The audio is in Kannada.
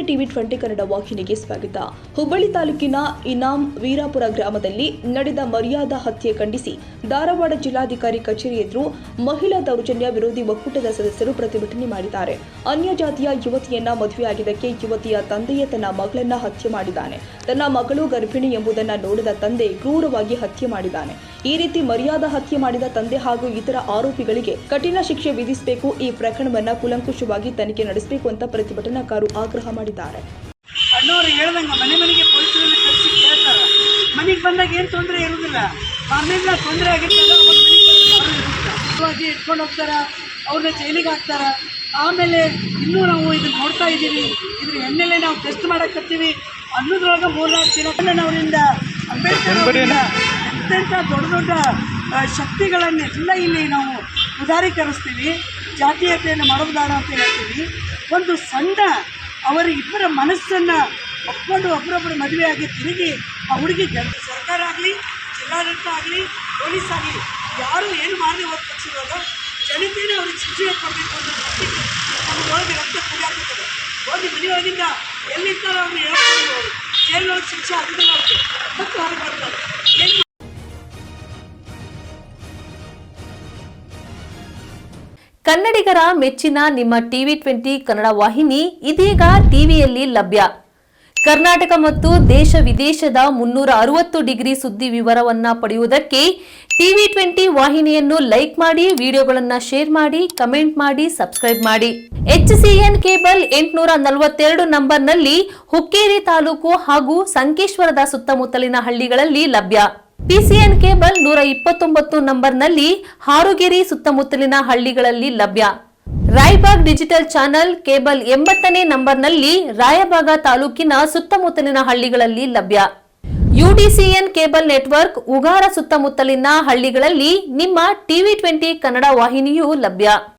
ಟಿವಿ 20 ಕನ್ನಡ ವಾಹಿನಿಗೆ ಸ್ವಾಗತ. ಹುಬ್ಬಳ್ಳಿ ತಾಲೂಕಿನ ಇನಾಂ ವೀರಾಪುರ ಗ್ರಾಮದಲ್ಲಿ ನಡೆದ ಮರ್ಯಾದಾ ಹತ್ಯೆ ಖಂಡಿಸಿ ಧಾರವಾಡ ಜಿಲ್ಲಾಧಿಕಾರಿ ಕಚೇರಿ ಎದುರು ಮಹಿಳಾ ದೌರ್ಜನ್ಯ ವಿರೋಧಿ ಒಕ್ಕೂಟದ ಸದಸ್ಯರು ಪ್ರತಿಭಟನೆ ಮಾಡಿದ್ದಾರೆ. ಅನ್ಯ ಜಾತಿಯ ಯುವತಿಯನ್ನ ಮದುವೆಯಾಗಿದ್ದಕ್ಕೆ ಯುವತಿಯ ತಂದೆಯೇ ತನ್ನ ಮಗಳನ್ನ ಹತ್ಯೆ ಮಾಡಿದ್ದಾನೆ. ತನ್ನ ಮಗಳು ಗರ್ಭಿಣಿ ಎಂಬುದನ್ನು ನೋಡಿದ ತಂದೆ ಕ್ರೂರವಾಗಿ ಹತ್ಯೆ ಮಾಡಿದ್ದಾನೆ. ಈ ರೀತಿ ಮರ್ಯಾದಾ ಹತ್ಯೆ ಮಾಡಿದ ತಂದೆ ಹಾಗೂ ಇತರ ಆರೋಪಿಗಳಿಗೆ ಕಠಿಣ ಶಿಕ್ಷೆ ವಿಧಿಸಬೇಕು. ಈ ಪ್ರಕರಣವನ್ನು ಕೂಲಂಕುಷವಾಗಿ ತನಿಖೆ ನಡೆಸಬೇಕು ಅಂತ ಪ್ರತಿಭಟನಾಕಾರರು ಆಗ್ರಹ ಮಾಡಿದ್ದಾರೆ. ಅಣ್ಣವರು ಹೇಳ್ದಂಗೆ ಮನೆ ಮನೆಗೆ ಪೊಲೀಸರನ್ನು ಕಳಿಸಿ ಕೇಳ್ತಾರೆ. ಮನೆಗೆ ಬಂದಾಗ ಏನು ತೊಂದರೆ ಇರುವುದಿಲ್ಲ. ಆಮೇಲೆ ತೊಂದರೆ ಆಗಿರ್ತದೆ ಇಟ್ಕೊಂಡು ಹೋಗ್ತಾರೆ, ಅವ್ರನ್ನ ಜೈಲಿಗೆ ಹಾಕ್ತಾರೆ. ಆಮೇಲೆ ಇನ್ನೂ ನಾವು ಇದನ್ನು ನೋಡ್ತಾ ಇದ್ದೀವಿ. ಇದ್ರ ಎಣ್ಣೆಲೆ ನಾವು ಟೆಸ್ಟ್ ಮಾಡಕತ್ತೀವಿ ಅನ್ನೋದ್ರೊಳಗೆ 3-4 ದಿನ ಅವರಿಂದ ಅಂಬೇಡ್ಕರ್ ಅವರಿಂದ ಅತ್ಯಂತ ದೊಡ್ಡ ದೊಡ್ಡ ಶಕ್ತಿಗಳನ್ನೆಲ್ಲ ಇಲ್ಲಿ ನಾವು ಉದಾರೀಕರಿಸ್ತೀವಿ. ಜಾತೀಯತೆಯನ್ನು ಮಾಡೋದಾಡ ಅಂತ ಹೇಳ್ತೀವಿ. ಒಂದು ಸಣ್ಣ ಅವರ ಇಬ್ಬರ ಮನಸ್ಸನ್ನು ಒಪ್ಕೊಂಡು ಒಬ್ಬರೊಬ್ಬರು ಮದುವೆಯಾಗಿ ತಿರುಗಿ ಆ ಹುಡುಗಿ ಸರ್ಕಾರ ಆಗಲಿ, ಜಿಲ್ಲಾಡಳಿತ ಆಗಲಿ, ಪೊಲೀಸ್ ಆಗಲಿ ಯಾರೂ ಏನು ಮಾಡದೆ ಹೋದ ಪಕ್ಷದಾಗ ಜನತೆಯೇ ಅವ್ರಿಗೆ ಶಿಕ್ಷೆ ಕೊಡಬೇಕು ಅನ್ನೋ ಮಟ್ಟಿಗೆ ನಮ್ಮೊಳಗೆ ರಕ್ತ ಕುಡಿಯಾಗ್ತದೆ. ಹೋಗಿ ಮನೆಯೊಳಗಿಂದ ಎಲ್ಲಿರ್ತಾರೋ ಅವ್ರನ್ನ ಹೇಳ್ಕೊಂಡು ಅವರು ಜೈಲೊಳಗೆ ಶಿಕ್ಷೆ ಆಗೋದಿಲ್ಲ. ಅವ್ರಿಗೆ ಮತ್ತು ಹೊರಗೆ ಬರ್ತಾರೆ. ಏನು ಕನ್ನಡಿಗರ ಮೆಚ್ಚಿನ ನಿಮ್ಮ ಟಿವಿ 20 ಕನ್ನಡ ವಾಹಿನಿ ಇದೀಗ ಟಿವಿಯಲ್ಲಿ ಲಭ್ಯ. ಕರ್ನಾಟಕ ಮತ್ತು ದೇಶ ವಿದೇಶದ 360 ಡಿಗ್ರಿ ಸುದ್ದಿ ವಿವರವನ್ನ ಪಡೆಯುವುದಕ್ಕೆ ಟಿವಿ 20 ವಾಹಿನಿಯನ್ನು ಲೈಕ್ ಮಾಡಿ, ವಿಡಿಯೋಗಳನ್ನು ಶೇರ್ ಮಾಡಿ, ಕಮೆಂಟ್ ಮಾಡಿ, ಸಬ್ಸ್ಕ್ರೈಬ್ ಮಾಡಿ. HCN ಕೇಬಲ್ 842 ನಂಬರ್ನಲ್ಲಿ ಹುಕ್ಕೇರಿ ತಾಲೂಕು ಹಾಗೂ ಸಂಕೇಶ್ವರದ ಸುತ್ತಮುತ್ತಲಿನ ಹಳ್ಳಿಗಳಲ್ಲಿ ಲಭ್ಯ. PCN ಕೇಬಲ್ 129 ನಂಬರ್ನಲ್ಲಿ ಹಾರುಗೆರೆ ಸುತ್ತಮುತ್ತಲಿನ ಹಳ್ಳಿಗಳಲ್ಲಿ ಲಭ್ಯ. ರಾಯಬಾಗ್ ಡಿಜಿಟಲ್ ಚಾನೆಲ್ ಕೇಬಲ್ 80ನೇ ನಂಬರ್ನಲ್ಲಿ ರಾಯಬಾಗ ತಾಲೂಕಿನ ಸುತ್ತಮುತ್ತಲಿನ ಹಳ್ಳಿಗಳಲ್ಲಿ ಲಭ್ಯ. UDCN ಕೇಬಲ್ ನೆಟ್ವರ್ಕ್ ಉಗಾರ ಸುತ್ತಮುತ್ತಲಿನ ಹಳ್ಳಿಗಳಲ್ಲಿ ನಿಮ್ಮ ಟಿವಿ 20 ಕನ್ನಡ ವಾಹಿನಿಯೂ ಲಭ್ಯ.